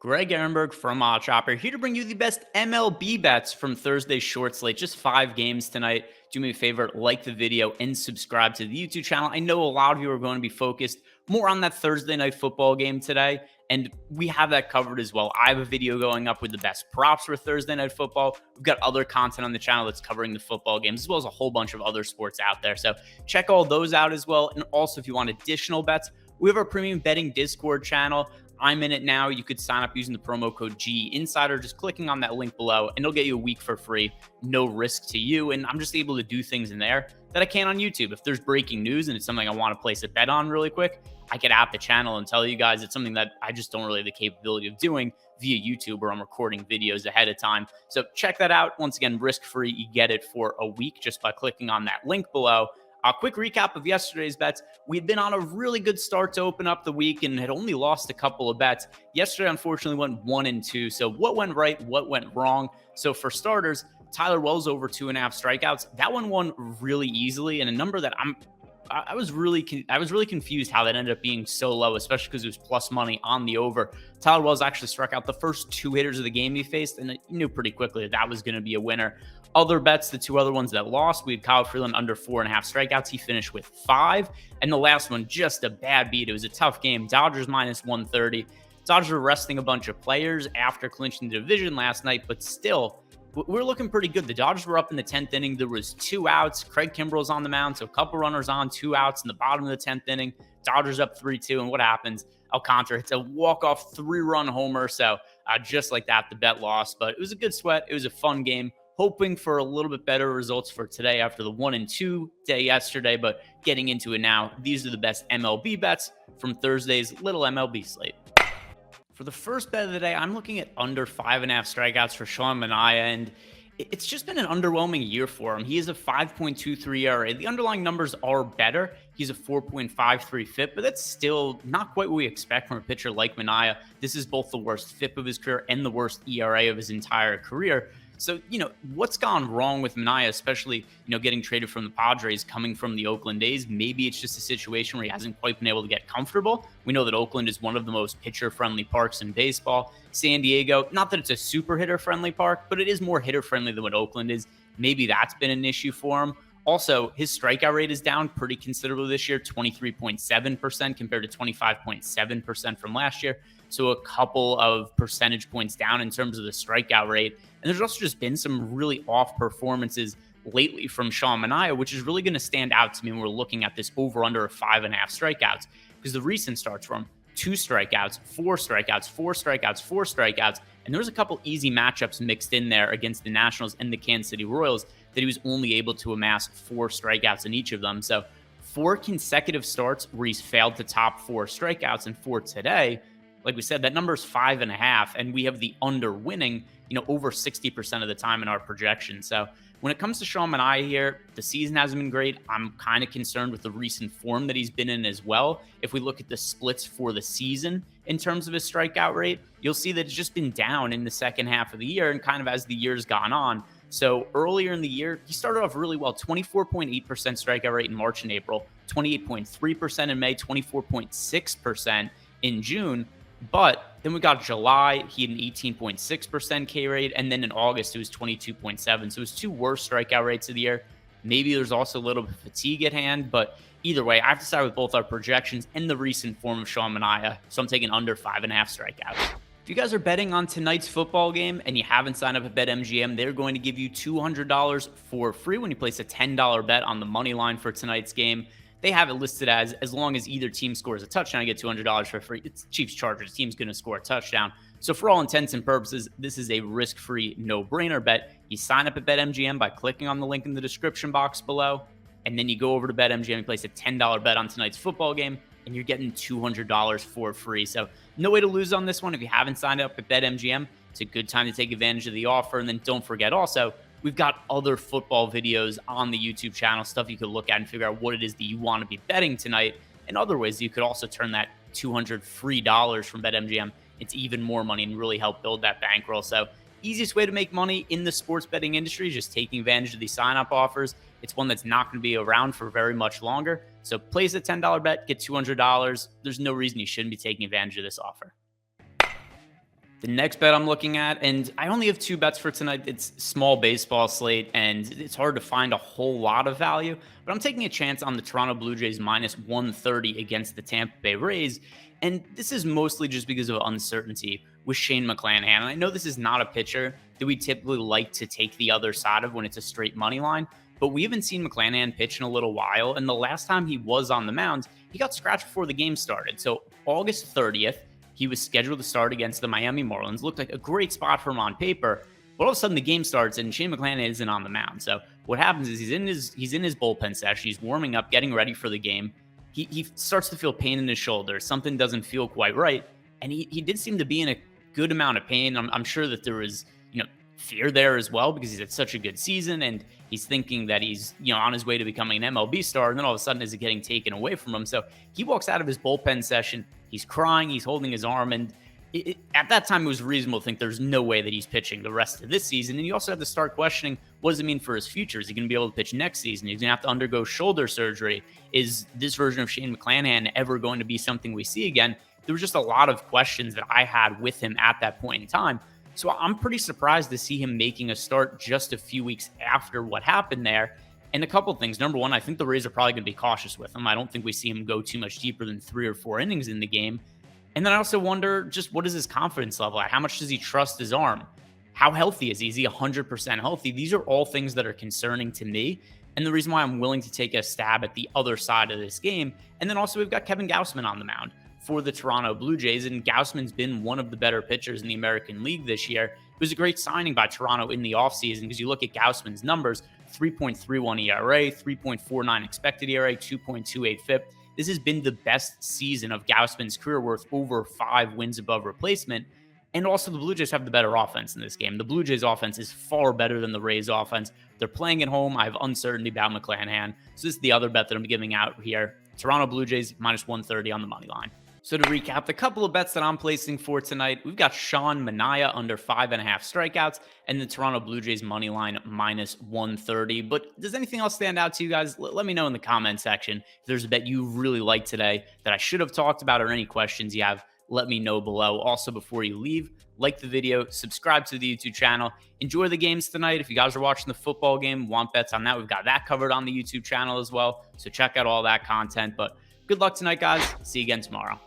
Greg Ehrenberg from OddsShopper here to bring you the best MLB bets from Thursday's short slate. Just 5 games tonight. Do me a favor, like the video and subscribe to the YouTube channel. I know a lot of you are going to be focused more on that Thursday night football game today, and we have that covered as well. I have a video going up with the best props for Thursday night football. We've got other content on the channel that's covering the football games, as well as a whole bunch of other sports out there. So check all those out as well. And also, if you want additional bets, we have our premium betting Discord channel. I'm in it now. You could sign up using the promo code GINSIDER, just clicking on that link below, and it'll get you a week for free. No risk to you. And I'm just able to do things in there that I can't on YouTube. If there's breaking news and it's something I want to place a bet on really quick, I could app the channel and tell you guys it's something that I just don't really have the capability of doing via YouTube, where I'm recording videos ahead of time. So check that out. Once again, risk-free. You get it for a week just by clicking on that link below. A quick recap of yesterday's bets. We'd been on a really good start to open up the week and had only lost a couple of bets. Yesterday, unfortunately, went 1-2. So what went right? What went wrong? So for starters, Tyler Wells over 2.5 strikeouts. That one won really easily, and a number that I was really confused how that ended up being so low, especially because it was plus money on the over. Tyler Wells actually struck out the first 2 hitters of the game he faced, and you knew pretty quickly that was going to be a winner. Other bets, the 2 other ones that lost, we had Kyle Freeland under 4.5 strikeouts. He finished with 5. And the last one, just a bad beat. It was a tough game. Dodgers minus 130. Dodgers were resting a bunch of players after clinching the division last night, but still, we're looking pretty good. The Dodgers were up in the 10th inning. There was 2 outs. Craig Kimbrell's on the mound, so a couple runners on, 2 outs in the bottom of the 10th inning. Dodgers up 3-2, and what happens? Alcantara hits a walk-off 3-run homer, so just like that, the bet lost. But it was a good sweat. It was a fun game. Hoping for a little bit better results for today after the 1-2 day yesterday, but getting into it now, these are the best MLB bets from Thursday's little MLB slate. For the first bet of the day, I'm looking at under 5.5 strikeouts for Sean Manea, and it's just been an underwhelming year for him. He is a 5.23 ERA. The underlying numbers are better. He's a 4.53 FIP, but that's still not quite what we expect from a pitcher like Manea. This is both the worst FIP of his career and the worst ERA of his entire career. So, what's gone wrong with Manea, especially, getting traded from the Padres, coming from the Oakland A's? Maybe it's just a situation where he hasn't quite been able to get comfortable. We know that Oakland is one of the most pitcher-friendly parks in baseball. San Diego, not that it's a super hitter-friendly park, but it is more hitter-friendly than what Oakland is. Maybe that's been an issue for him. Also, his strikeout rate is down pretty considerably this year, 23.7% compared to 25.7% from last year. So a couple of percentage points down in terms of the strikeout rate. And there's also just been some really off performances lately from Sean Manea, which is really going to stand out to me when we're looking at this over-under of 5.5 strikeouts. Because the recent starts from 2 strikeouts, 4 strikeouts, 4 strikeouts, 4 strikeouts. And there was a couple easy matchups mixed in there against the Nationals and the Kansas City Royals that he was only able to amass 4 strikeouts in each of them. So 4 consecutive starts where he's failed to top 4 strikeouts, and for today, like we said, that number is 5.5, and we have the under winning, over 60% of the time in our projection. So when it comes to Sean Manea here, the season hasn't been great. I'm kind of concerned with the recent form that he's been in as well. If we look at the splits for the season in terms of his strikeout rate, you'll see that it's just been down in the second half of the year and kind of as the year's gone on. So earlier in the year, he started off really well, 24.8% strikeout rate in March and April, 28.3% in May, 24.6% in June. But then we got July, he had an 18.6% K rate, and then in August, it was 22.7. So it was 2 worst strikeout rates of the year. Maybe there's also a little bit of fatigue at hand, but either way, I have to side with both our projections and the recent form of Sean Manea, so I'm taking under 5.5 strikeouts. If you guys are betting on tonight's football game and you haven't signed up at BetMGM, they're going to give you $200 for free when you place a $10 bet on the money line for tonight's game. They have it listed as long as either team scores a touchdown, you get $200 for free. It's Chiefs-Chargers. Team's going to score a touchdown. So for all intents and purposes, this is a risk-free, no-brainer bet. You sign up at BetMGM by clicking on the link in the description box below, and then you go over to BetMGM and place a $10 bet on tonight's football game, and you're getting $200 for free. So no way to lose on this one. If you haven't signed up at BetMGM, it's a good time to take advantage of the offer. And then don't forget also, we've got other football videos on the YouTube channel, stuff you could look at and figure out what it is that you want to be betting tonight, and other ways you could also turn that $200 free from BetMGM into even more money and really help build that bankroll. So easiest way to make money in the sports betting industry is just taking advantage of these sign-up offers. It's one that's not going to be around for very much longer. So place a $10 bet, get $200. There's no reason you shouldn't be taking advantage of this offer. The next bet I'm looking at, and I only have two bets for tonight. It's small baseball slate, and it's hard to find a whole lot of value, but I'm taking a chance on the Toronto Blue Jays minus 130 against the Tampa Bay Rays. And this is mostly just because of uncertainty with Shane McClanahan. And I know this is not a pitcher that we typically like to take the other side of when it's a straight money line, but we haven't seen McClanahan pitch in a little while. And the last time he was on the mound, he got scratched before the game started. So August 30th, he was scheduled to start against the Miami Marlins. Looked like a great spot for him on paper, but all of a sudden the game starts and Shane McClanahan isn't on the mound. So what happens is he's in his bullpen session. He's warming up, getting ready for the game. He starts to feel pain in his shoulder. Something doesn't feel quite right, and he did seem to be in a good amount of pain. I'm sure that there was fear there as well because he's had such a good season and he's thinking that he's on his way to becoming an MLB star, and then all of a sudden is it getting taken away from him. So he walks out of his bullpen session. He's crying. He's holding his arm. And at that time, it was reasonable to think there's no way that he's pitching the rest of this season. And you also have to start questioning, what does it mean for his future? Is he going to be able to pitch next season? He's going to have to undergo shoulder surgery. Is this version of Shane McClanahan ever going to be something we see again? There was just a lot of questions that I had with him at that point in time. So I'm pretty surprised to see him making a start just a few weeks after what happened there. And a couple of things. Number one, I think the Rays are probably going to be cautious with him. I don't think we see him go too much deeper than 3 or 4 innings in the game. And then I also wonder, just what is his confidence level at? How much does he trust his arm? How healthy is he? Is he 100% healthy? These are all things that are concerning to me. And the reason why I'm willing to take a stab at the other side of this game. And then also we've got Kevin Gausman on the mound for the Toronto Blue Jays. And Gausman's been one of the better pitchers in the American League this year. It was a great signing by Toronto in the offseason because you look at Gausman's numbers, 3.31 ERA, 3.49 expected ERA, 2.28 FIP. This has been the best season of Gausman's career, worth over 5 wins above replacement. And also the Blue Jays have the better offense in this game. The Blue Jays offense is far better than the Rays offense. They're playing at home. I have uncertainty about McClanahan. So this is the other bet that I'm giving out here. Toronto Blue Jays minus 130 on the money line. So to recap, the couple of bets that I'm placing for tonight, we've got Sean Manea under 5.5 strikeouts and the Toronto Blue Jays money line minus 130. But does anything else stand out to you guys? Let me know in the comment section. If there's a bet you really like today that I should have talked about or any questions you have, let me know below. Also, before you leave, like the video, subscribe to the YouTube channel. Enjoy the games tonight. If you guys are watching the football game, want bets on that, we've got that covered on the YouTube channel as well. So check out all that content. But good luck tonight, guys. See you again tomorrow.